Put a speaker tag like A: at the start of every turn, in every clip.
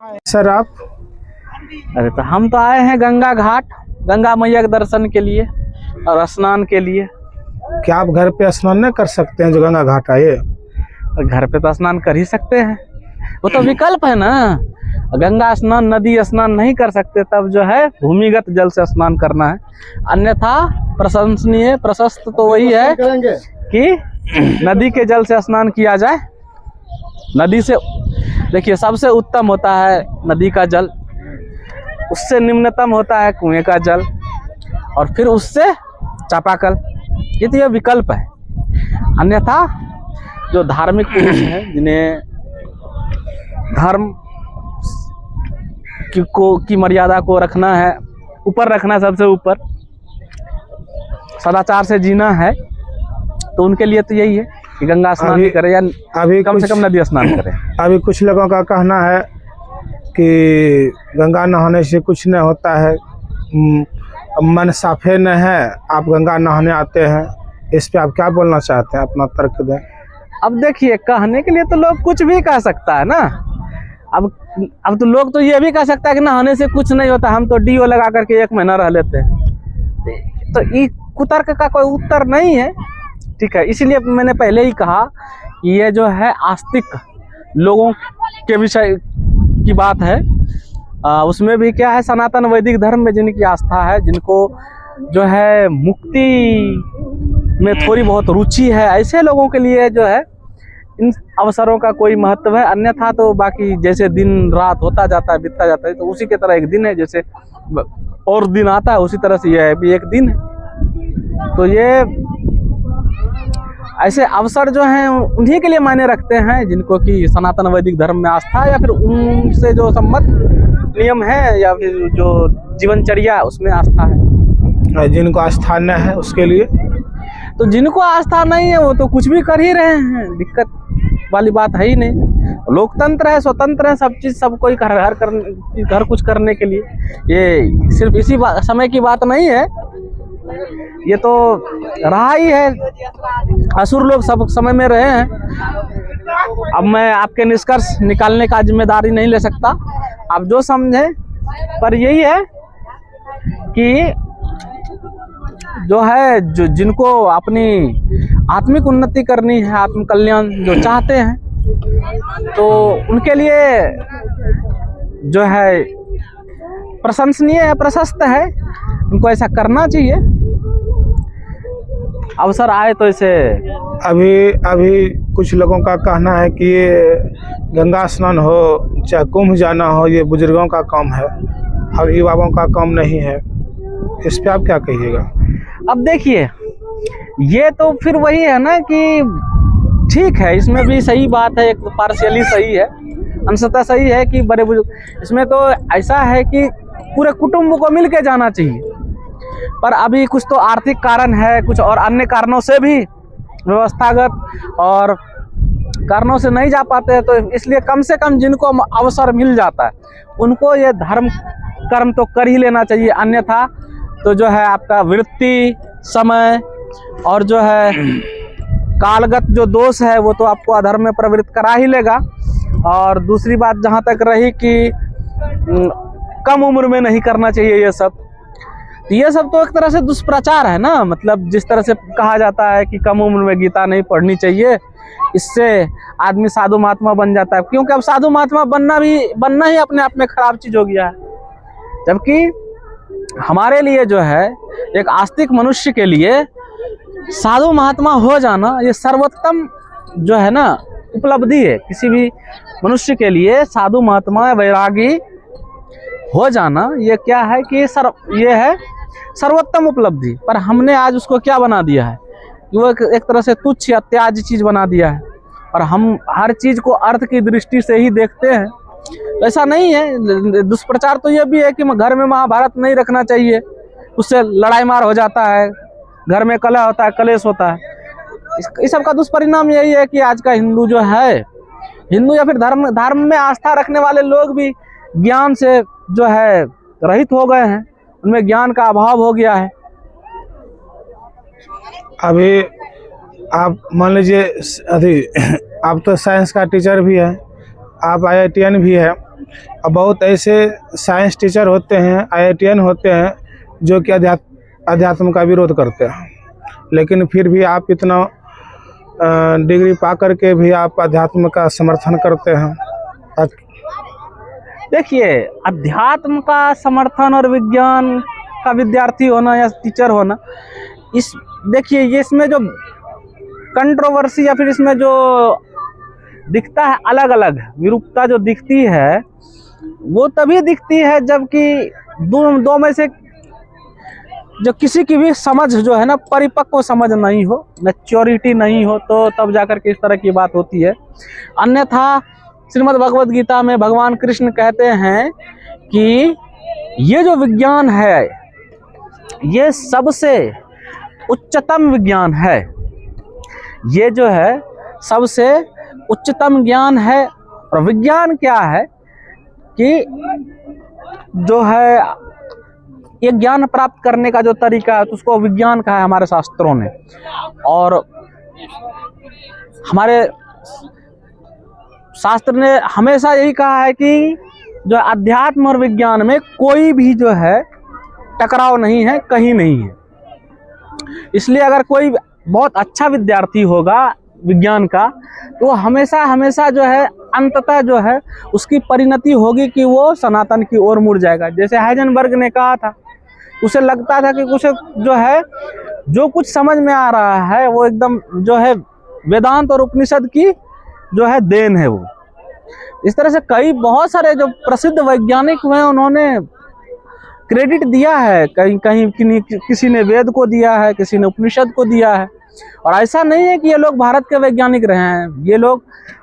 A: Sir आप?
B: अरे तो हम तो आए हैं गंगा घाट, गंगा मैया के दर्शन के लिए और स्नान के लिए।
A: क्या आप घर पे स्नान नहीं कर सकते हैं जो गंगा घाट आए?
B: घर पे तो स्नान कर ही सकते हैं, वो तो विकल्प है ना। गंगा स्नान नदी स्नान नहीं कर सकते तब जो है भूमिगत जल से स्नान करना है। अन्यथा प्रशंसनीय प्रशस्त तो वही है कि नदी के जल से स्नान किया जाए। नदी से देखिए सबसे उत्तम होता है नदी का जल, उससे निम्नतम होता है कुएं का जल और फिर उससे चापाकल। ये तो यह विकल्प है। अन्यथा जो धार्मिक पुरुष हैं जिन्हें धर्म की मर्यादा को रखना है, ऊपर रखना है, सबसे ऊपर सदाचार से जीना है, तो उनके लिए तो यही है कि गंगा स्नान करें या अभी कम से कम नदी स्नान करें।
A: अभी कुछ लोगों का कहना है कि गंगा नहाने से कुछ नहीं होता है, मन साफे न है, आप गंगा नहाने आते हैं। इस पे आप क्या बोलना चाहते हैं, अपना तर्क दें।
B: अब देखिए कहने के लिए तो लोग कुछ भी कह सकता है ना। अब तो लोग तो ये भी कह सकता है कि नहाने से कुछ नहीं होता, हम तो डीओ लगा करके 1 महीना रह लेते हैं। तो ये कुतर्क का कोई उत्तर नहीं है, ठीक है। इसलिए मैंने पहले ही कहा कि ये जो है आस्तिक लोगों के विषय की बात है। उसमें भी क्या है, सनातन वैदिक धर्म में जिनकी आस्था है, जिनको जो है मुक्ति में थोड़ी बहुत रुचि है, ऐसे लोगों के लिए जो है इन अवसरों का कोई महत्व है। अन्यथा तो बाकी जैसे दिन रात होता जाता है, बीतता जाता है, तो उसी के तरह एक दिन है, जैसे और दिन आता है उसी तरह से यह है भी एक दिन है। तो ये ऐसे अवसर जो हैं उन्हीं के लिए मायने रखते हैं जिनको कि सनातन वैदिक धर्म में आस्था है, या फिर उनसे जो सम्मत नियम है, या फिर जो जीवनचर्या उसमें आस्था है।
A: जिनको आस्था न है उसके लिए,
B: तो जिनको आस्था नहीं है वो तो कुछ भी कर ही रहे हैं, दिक्कत वाली बात है ही नहीं। लोकतंत्र है, स्वतंत्र है, सब चीज़ सबको ही हर कुछ करने के लिए। ये सिर्फ इसी समय की बात नहीं है, ये तो रहा ही है, असुर लोग सब समय में रहे हैं। अब मैं आपके निष्कर्ष निकालने का जिम्मेदारी नहीं ले सकता, आप जो समझे। पर यही है कि जो है जिनको अपनी आत्मिक उन्नति करनी है, आत्म कल्याण जो चाहते हैं, तो उनके लिए जो है प्रशंसनीय है, प्रशस्त है, उनको ऐसा करना चाहिए। अवसर आए तो इसे
A: अभी कुछ लोगों का कहना है कि ये गंगा स्नान हो चाहे कुंभ जाना हो, ये बुजुर्गों का काम है और युवाओं का काम नहीं है। इस पे आप क्या कहिएगा?
B: अब देखिए ये तो फिर वही है ना कि ठीक है, इसमें भी सही बात है, एक तो पार्शियली सही है, अंशतः सही है कि बड़े बुजुर्ग। इसमें तो ऐसा है कि पूरे कुटुंब को मिल के जाना चाहिए, पर अभी कुछ तो आर्थिक कारण है, कुछ और अन्य कारणों से भी व्यवस्थागत और कारणों से नहीं जा पाते हैं। तो इसलिए कम से कम जिनको अवसर मिल जाता है उनको ये धर्म कर्म तो कर ही लेना चाहिए। अन्यथा तो जो है आपका वृत्ति, समय और जो है कालगत जो दोष है वो तो आपको अधर्म में प्रवृत्त करा ही लेगा। और दूसरी बात जहाँ तक रही कि कम उम्र में नहीं करना चाहिए ये सब, तो ये सब तो एक तरह से दुष्प्रचार है ना। मतलब जिस तरह से कहा जाता है कि कम उम्र में गीता नहीं पढ़नी चाहिए, इससे आदमी साधु महात्मा बन जाता है, क्योंकि अब साधु महात्मा बनना ही अपने आप में खराब चीज हो गया है। जबकि हमारे लिए जो है एक आस्तिक मनुष्य के लिए साधु महात्मा हो जाना ये सर्वोत्तम जो है ना उपलब्धि है। किसी भी मनुष्य के लिए साधु महात्मा वैरागी हो जाना ये क्या है कि ये है सर्वोत्तम उपलब्धि। पर हमने आज उसको क्या बना दिया है, वो एक तरह से तुच्छ या त्याज्य चीज बना दिया है, और हम हर चीज को अर्थ की दृष्टि से ही देखते हैं। तो ऐसा नहीं है। दुष्प्रचार तो ये भी है कि घर में महाभारत नहीं रखना चाहिए, उससे लड़ाई मार हो जाता है, घर में कलह होता है, कलेश होता है। इस सब का दुष्परिणाम यही है कि आज का हिंदू जो है, हिंदू या फिर धर्म में आस्था रखने वाले लोग भी ज्ञान से जो है रहित हो गए हैं, उनमें ज्ञान का अभाव हो गया है।
A: अभी आप मान लीजिए, अभी आप तो साइंस का टीचर भी है, आप IITian भी है, अब बहुत ऐसे साइंस टीचर होते हैं, IITian होते हैं, जो कि अध्यात्म का विरोध करते हैं, लेकिन फिर भी आप इतना डिग्री पा करके भी आप अध्यात्म का समर्थन करते हैं।
B: देखिए, अध्यात्म का समर्थन और विज्ञान का विद्यार्थी होना या टीचर होना, देखिए ये इसमें जो कंट्रोवर्सी या फिर इसमें जो दिखता है अलग अलग विरूपता जो दिखती है, वो तभी दिखती है जबकि दो में से जो किसी की भी समझ जो है ना, परिपक्व समझ नहीं हो, मैच्योरिटी नहीं हो, तो तब जाकर के इस तरह की बात होती है। अन्यथा श्रीमद् भगवद गीता में भगवान कृष्ण कहते हैं कि ये जो विज्ञान है, ये सबसे उच्चतम विज्ञान है। ये जो है सबसे उच्चतम ज्ञान है। और विज्ञान क्या है कि जो है ये ज्ञान प्राप्त करने का जो तरीका है, तो उसको विज्ञान कहा है हमारे शास्त्रों ने। और हमारे शास्त्र ने हमेशा यही कहा है कि जो अध्यात्म और विज्ञान में कोई भी जो है टकराव नहीं है, कहीं नहीं है। इसलिए अगर कोई बहुत अच्छा विद्यार्थी होगा विज्ञान का, तो वो हमेशा हमेशा जो है अंततः जो है उसकी परिणति होगी कि वो सनातन की ओर मुड़ जाएगा। जैसे हाइजेनबर्ग ने कहा था, उसे लगता था कि कुछ जो है, जो कुछ समझ में आ रहा है वो एकदम जो है वेदांत और उपनिषद की जो है देन है वो। इस तरह से कई बहुत सारे जो प्रसिद्ध वैज्ञानिक हुए, उन्होंने क्रेडिट दिया है, कहीं कहीं किसी ने वेद को दिया है, किसी ने उपनिषद को दिया है। और ऐसा नहीं है कि ये लोग भारत के वैज्ञानिक रहे हैं, ये लोग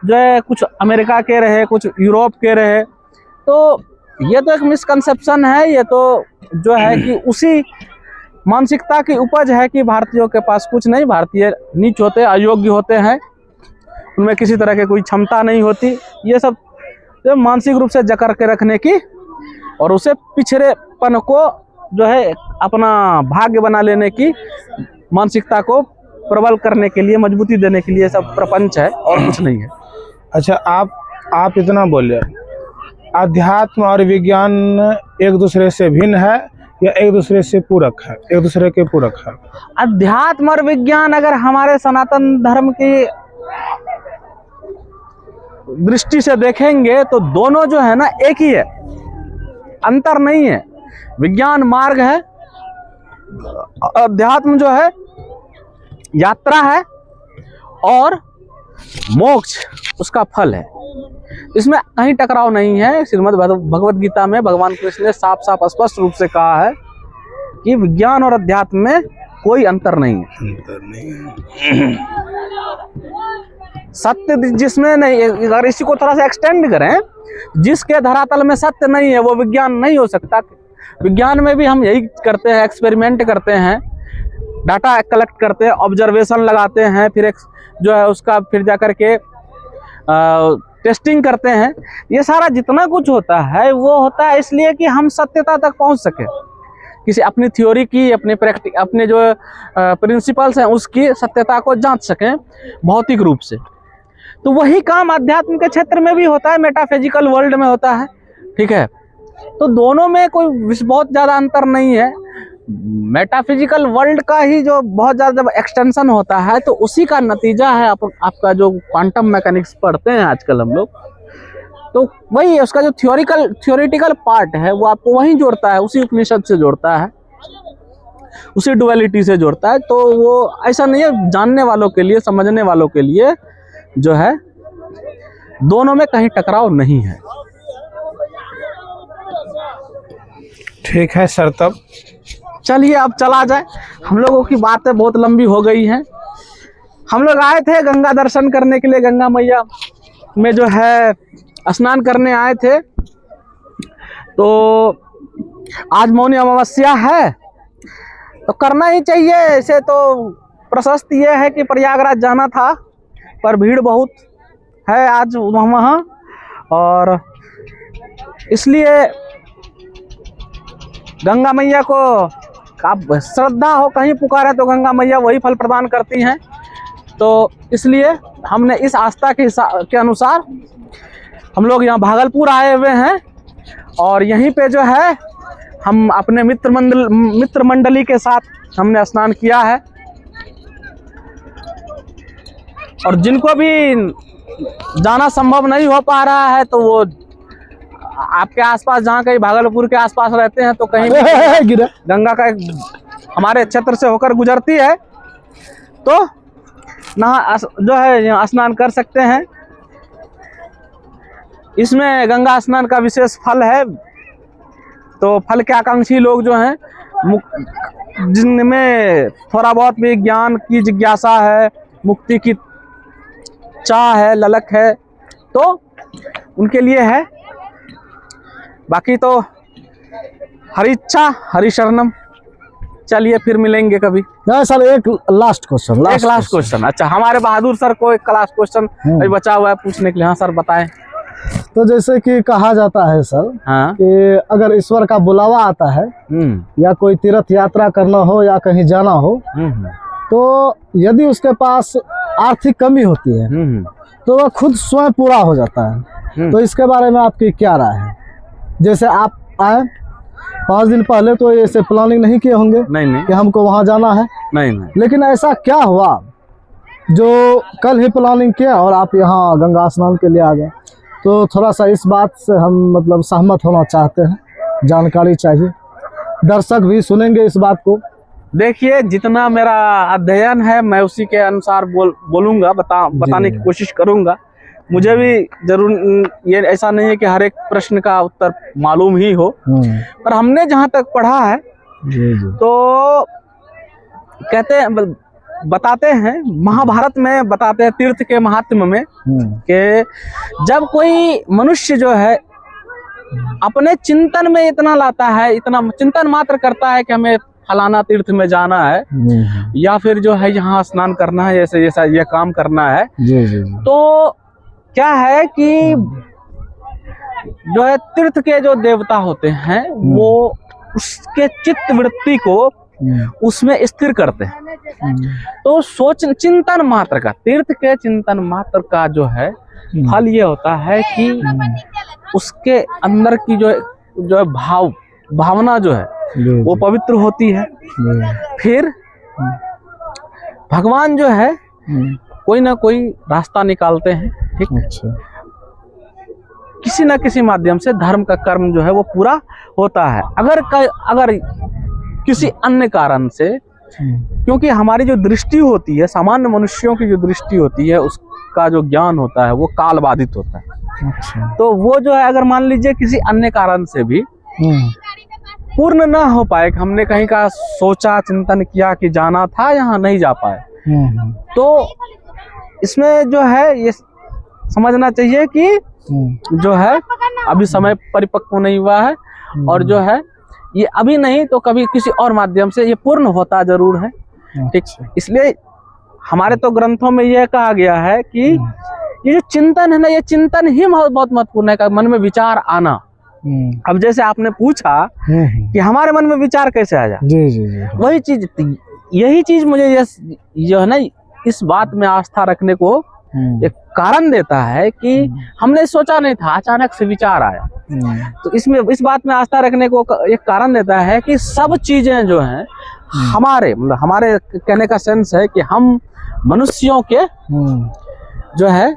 B: जो है कुछ अमेरिका के रहे, कुछ यूरोप के रहे। तो ये तो एक मिसकंसेप्शन है, ये तो जो है कि उसी मानसिकता की उपज है कि भारतीयों के पास कुछ नहीं, भारतीय नीच होते, अयोग्य होते हैं, उनमें किसी तरह की कोई क्षमता नहीं होती। ये सब जो मानसिक रूप से जकड़ के रखने की और उसे पिछड़ेपन को जो है अपना भाग्य बना लेने की मानसिकता को प्रबल करने के लिए, मजबूती देने के लिए सब प्रपंच है और कुछ नहीं है।
A: अच्छा, आप इतना बोले, अध्यात्म और विज्ञान एक दूसरे से भिन्न है या एक दूसरे से पूरक है? एक दूसरे के पूरक है।
B: अध्यात्म और विज्ञान अगर हमारे सनातन धर्म की दृष्टि से देखेंगे तो दोनों जो है ना एक ही है, अंतर नहीं है। विज्ञान मार्ग है, अध्यात्म जो है यात्रा है और मोक्ष उसका फल है। इसमें कहीं टकराव नहीं है। श्रीमद् भगवद गीता में भगवान कृष्ण ने साफ साफ स्पष्ट रूप से कहा है कि विज्ञान और अध्यात्म में कोई अंतर नहीं है। सत्य जिसमें नहीं, अगर इसी को थोड़ा सा एक्सटेंड करें, जिसके धरातल में सत्य नहीं है वो विज्ञान नहीं हो सकता। विज्ञान में भी हम यही करते हैं, एक्सपेरिमेंट करते हैं, डाटा कलेक्ट करते हैं, ऑब्जर्वेशन लगाते हैं, फिर एक जो है उसका फिर जा कर के टेस्टिंग करते हैं। ये सारा जितना कुछ होता है वो होता है इसलिए कि हम सत्यता तक पहुंच सके, किसी अपनी थ्योरी की, अपने जो प्रिंसिपल्स हैं उसकी सत्यता को जांच सकें भौतिक रूप से। तो वही काम अध्यात्म के क्षेत्र में भी होता है, मेटाफिजिकल वर्ल्ड में होता है। ठीक है, तो दोनों में कोई बहुत ज़्यादा अंतर नहीं है। मेटाफिजिकल वर्ल्ड का ही जो बहुत ज़्यादा जब एक्सटेंशन होता है तो उसी का नतीजा है आपका जो क्वांटम मैकेनिक्स पढ़ते हैं आजकल हम लोग, तो वही है उसका जो थियोरिटिकल पार्ट है वो आपको वहीं जोड़ता है, उसी उपनिषद से जोड़ता है, उसी डुअलिटी से जोड़ता है। तो वो ऐसा नहीं है, जानने वालों के लिए, समझने वालों के लिए जो है दोनों में कहीं टकराव नहीं है।
A: ठीक है सर, तब
B: चलिए अब चला जाए, हम लोगों की बातें बहुत लंबी हो गई हैं। हम लोग आए थे गंगा दर्शन करने के लिए, गंगा मैया में जो है स्नान करने आए थे। तो आज मौनी अमावस्या है तो करना ही चाहिए। ऐसे तो प्रशस्त ये है कि प्रयागराज जाना था पर भीड़ बहुत है आज वहाँ, और इसलिए गंगा मैया को आप श्रद्धा हो कहीं पुकारे तो गंगा मैया वही फल प्रदान करती हैं। तो इसलिए हमने इस आस्था के अनुसार हम लोग यहाँ भागलपुर आए हुए हैं और यहीं पे जो है हम अपने मित्र मंडली के साथ हमने स्नान किया है। और जिनको भी जाना संभव नहीं हो पा रहा है तो वो आपके आसपास, जहाँ कहीं भागलपुर के आसपास रहते हैं तो कहीं भी गंगा का हमारे क्षेत्र से होकर गुजरती है तो जो है स्नान कर सकते हैं। इसमें गंगा स्नान का विशेष फल है। तो फल के आकांक्षी लोग जो हैं, जिनमें थोड़ा बहुत भी ज्ञान की जिज्ञासा है, मुक्ति की चाह है, ललक है, तो उनके लिए है। बाकी तो हरी इच्छा हरी शरणम। चलिए फिर मिलेंगे कभी।
C: नहीं सर, एक लास्ट क्वेश्चन।
B: अच्छा, हमारे बहादुर सर को एक लास्ट क्वेश्चन अभी बचा हुआ है पूछने के लिए। हाँ सर, बताएं।
C: तो जैसे कि कहा जाता है सर,
B: हाँ,
C: कि अगर ईश्वर का बुलावा आता है या कोई तीर्थ यात्रा करना हो या कहीं जाना हो, तो यदि उसके पास आर्थिक कमी होती है तो वह खुद स्वयं पूरा हो जाता है। तो इसके बारे में आपकी क्या राय है? जैसे आप आए 5 दिन पहले तो ऐसे प्लानिंग नहीं किए होंगे
B: नहीं
C: कि हमको वहाँ जाना है,
B: नहीं,
C: लेकिन ऐसा क्या हुआ जो कल ही प्लानिंग किया और आप यहाँ गंगा स्नान के लिए आ गए? तो थोड़ा सा इस बात से हम मतलब सहमत होना चाहते हैं, जानकारी चाहिए, दर्शक भी सुनेंगे इस बात को।
B: देखिए, जितना मेरा अध्ययन है मैं उसी के अनुसार बोलूँगा, बताने की कोशिश करूँगा। मुझे भी जरूर ये ऐसा नहीं है कि हर एक प्रश्न का उत्तर मालूम ही हो, पर हमने जहाँ तक पढ़ा है तो कहते हैं, बताते हैं, महाभारत में बताते हैं तीर्थ के महात्म्य में कि जब कोई मनुष्य जो है अपने चिंतन में इतना लाता है, इतना चिंतन मात्र करता है कि हमें फलाना तीर्थ में जाना है या फिर जो है यहाँ स्नान करना है, ऐसे ऐसा ये काम करना है, तो क्या है कि जो है तीर्थ के जो देवता होते हैं वो उसके चित्त वृत्ति को उसमें स्थिर करते हैं। तो चिंतन मात्र का, तीर्थ के चिंतन मात्र का जो है फल ये होता है कि उसके अंदर की जो है भावना जो है वो पवित्र होती है। फिर भगवान जो है कोई ना कोई रास्ता निकालते हैं, ठीक। किसी ना किसी माध्यम से धर्म का कर्म जो है वो पूरा होता है। अगर किसी अन्य कारण से, क्योंकि हमारी जो दृष्टि होती है, सामान्य मनुष्यों की जो दृष्टि होती है, उसका जो ज्ञान होता है वो काल बाधित होता है। तो वो जो है अगर मान लीजिए किसी अन्य कारण से भी पूर्ण ना हो पाए, हमने कहीं का सोचा चिंतन किया कि जाना था, यहाँ नहीं जा पाए, तो इसमें जो है ये समझना चाहिए कि जो है अभी समय परिपक्व नहीं हुआ है और जो है ये अभी नहीं तो कभी किसी और माध्यम से ये पूर्ण होता जरूर है, ठीक। इसलिए हमारे तो ग्रंथों में यह कहा गया है कि ये जो चिंतन है ना, ये चिंतन ही बहुत महत्वपूर्ण है, मन में विचार आना। अब जैसे आपने पूछा कि हमारे मन में विचार कैसे आ जाए, वही चीज, यही चीज मुझे ये जो है ना इस बात में आस्था रखने को एक कारण देता है कि हमने सोचा नहीं था, अचानक से विचार आया। तो इसमें इस बात में आस्था रखने को एक कारण देता है कि सब चीजें जो हैं हमारे कहने का सेंस है कि हम मनुष्यों के जो है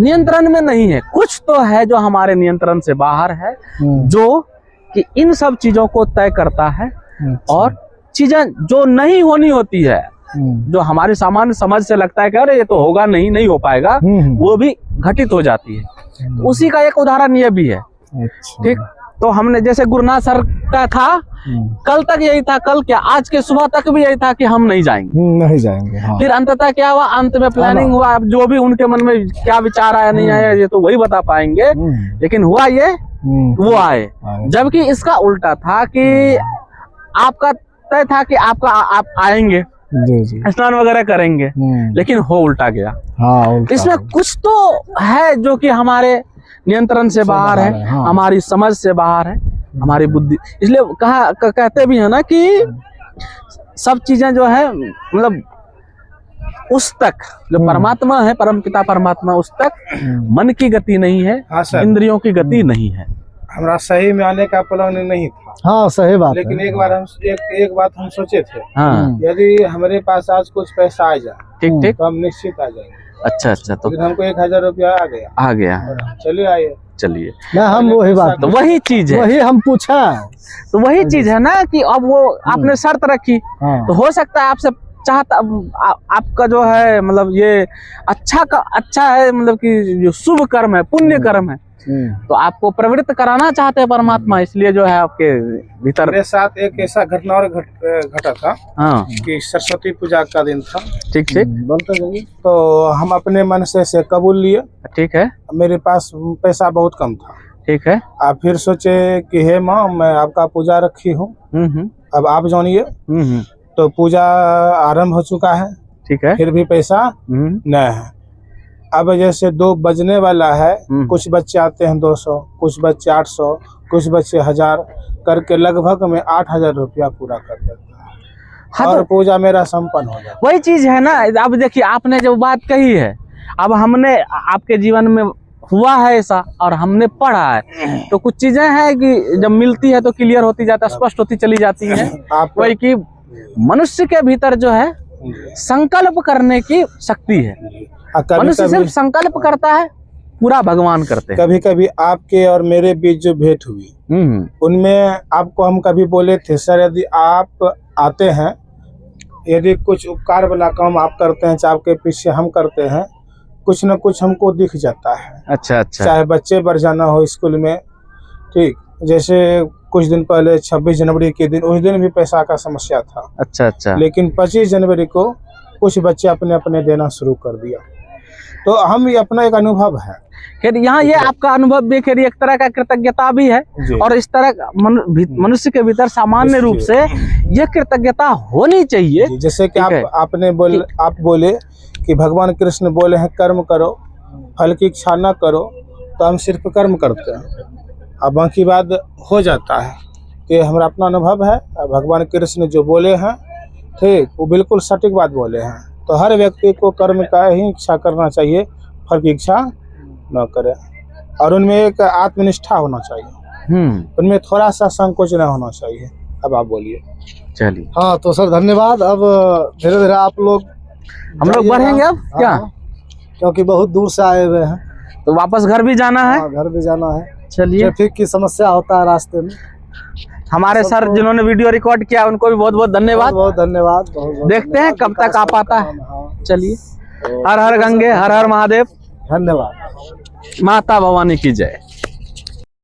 B: नियंत्रण में नहीं है, कुछ तो है जो हमारे नियंत्रण से बाहर है, जो कि इन सब चीजों को तय करता है। और चीजें जो नहीं होनी होती है, जो हमारी सामान्य समझ से लगता है कि अरे ये तो होगा नहीं हो पाएगा, वो भी घटित हो जाती है। उसी का एक उदाहरण ये भी है, ठीक। तो हमने जैसे गुरुनाथ सर का था, कल तक यही था, कल क्या आज के सुबह तक भी यही था कि हम नहीं जाएंगे। हाँ। फिर अंततः क्या हुआ, अंत में प्लानिंग हुआ। अब जो भी उनके मन में क्या विचार आया नहीं आया ये तो वही बता पाएंगे, लेकिन हुआ ये वो आए। जबकि इसका उल्टा था कि आपका तय था कि आप आएंगे, स्नान वगैरह करेंगे, लेकिन हो उल्टा गया। इसमें कुछ तो है जो कि हमारे नियंत्रण से बाहर है, हमारी समझ से बाहर है, हमारी बुद्धि। इसलिए कहते भी है ना कि सब चीजें जो है मतलब उस तक जो परमात्मा है, परम पिता परमात्मा, उस तक मन की गति नहीं है,
A: हाँ सर,
B: इंद्रियों की गति नहीं है।
A: हमारा सही में आने का प्लान नहीं था।
C: हाँ सही बात है।
A: लेकिन एक बार हम एक बात हम सोचे थे,
B: हाँ
A: यदि हमारे पास आज कुछ पैसा आ जाए
B: ठीक ठीक।
A: तो हम निश्चित आ जाएंगे।
B: अच्छा अच्छा, तो
A: लेकिन हमको 1000 रुपया आ गया, चलिए आइए।
B: चलिए,
C: मैं हम वही बात,
B: तो वही चीज है,
C: वही हम पूछा,
B: तो वही चीज है ना कि अब वो आपने शर्त रखी, तो हो सकता है आपसे चाहता आपका जो है मतलब ये अच्छा है, मतलब कि जो शुभ कर्म है, पुण्य कर्म है, तो आपको प्रवृत्त कराना चाहते हैं परमात्मा, इसलिए जो है आपके भीतर।
A: मेरे साथ एक ऐसा घटना और घटा था।
B: हाँ
A: कि सरस्वती पूजा का दिन था।
B: ठीक ठीक,
C: बोलते जाइए।
A: तो हम अपने मन से कबूल लिए।
B: ठीक है,
A: मेरे पास पैसा बहुत कम था।
B: ठीक है।
A: आप फिर सोचे कि हे माँ, मैं आपका पूजा रखी हूँ, अब आप जानिए। तो पूजा आरंभ हो चुका है,
B: ठीक है,
A: फिर भी पैसा नहीं है। अब जैसे 2 बजने वाला है, कुछ बच्चे आते हैं 200, कुछ बच्चे 800, कुछ बच्चे 1000 करके लगभग में 8000 रुपया पूरा कर देता है।
B: हाँ,
A: और
B: तो
A: पूजा मेरा संपन्न हो जाता है।
B: वही चीज है ना। अब देखिए, आपने जो बात कही है, अब हमने आपके जीवन में हुआ है ऐसा और हमने पढ़ा है, तो कुछ चीजें हैं कि जब मिलती है तो क्लियर होती जाता है, स्पष्ट होती चली जाती है। वही कि मनुष्य के भीतर जो है संकल्प करने की शक्ति है। मनुष्य सिर्फ संकल्प करता है, पूरा भगवान करते हैं।
A: कभी कभी आपके और मेरे बीच जो भेंट हुई, उनमें आपको हम कभी बोले थे, सर यदि आप आते हैं, यदि कुछ उपकार वाला काम आप करते हैं, चाहे आपके पीछे हम करते हैं, कुछ न कुछ हमको दिख जाता है।
B: अच्छा अच्छा,
A: चाहे बच्चे बढ़ जाना हो स्कूल में, ठीक, जैसे कुछ दिन पहले 26 जनवरी के दिन, उस दिन भी पैसा का समस्या था।
B: अच्छा अच्छा,
A: लेकिन 25 जनवरी को कुछ बच्चे अपने देना शुरू कर दिया। तो हम ये अपना एक अनुभव है।
B: खैर यहाँ ये आपका अनुभव भी खैर एक तरह का कृतज्ञता भी है, और इस तरह मनुष्य के भीतर सामान्य रूप से ये कृतज्ञता होनी चाहिए।
A: जैसे कि आप बोले कि भगवान कृष्ण बोले हैं कर्म करो, फल की इच्छा न करो, तो हम सिर्फ कर्म करते हैं, अब बाकी बात हो जाता है। ये हमारा अपना अनुभव है। भगवान कृष्ण जो बोले हैं, ठीक, वो बिल्कुल सटीक बात बोले हैं। तो हर व्यक्ति को कर्म का ही इच्छा करना चाहिए, फल की इच्छा न करे, और उनमें एक आत्मनिष्ठा होना चाहिए, उनमें थोड़ा सा संकोच न होना चाहिए। अब आप बोलिए।
B: चलिए,
C: हाँ तो सर धन्यवाद। अब धीरे धीरे आप लोग,
B: हम लोग बढ़ेंगे अब क्या,
C: क्योंकि बहुत दूर से आए हुए हैं,
B: तो वापस घर भी जाना है।
C: घर भी जाना है।
B: चलिए,
C: ट्रैफिक की समस्या होता है रास्ते में।
B: हमारे सर जिन्होंने वीडियो रिकॉर्ड किया, उनको भी बहुत बहुत धन्यवाद।
C: बहुत धन्यवाद।
B: देखते हैं कब तक आ पाता है। चलिए, हर हर गंगे, हर हर महादेव।
C: धन्यवाद।
B: माता भवानी की जय।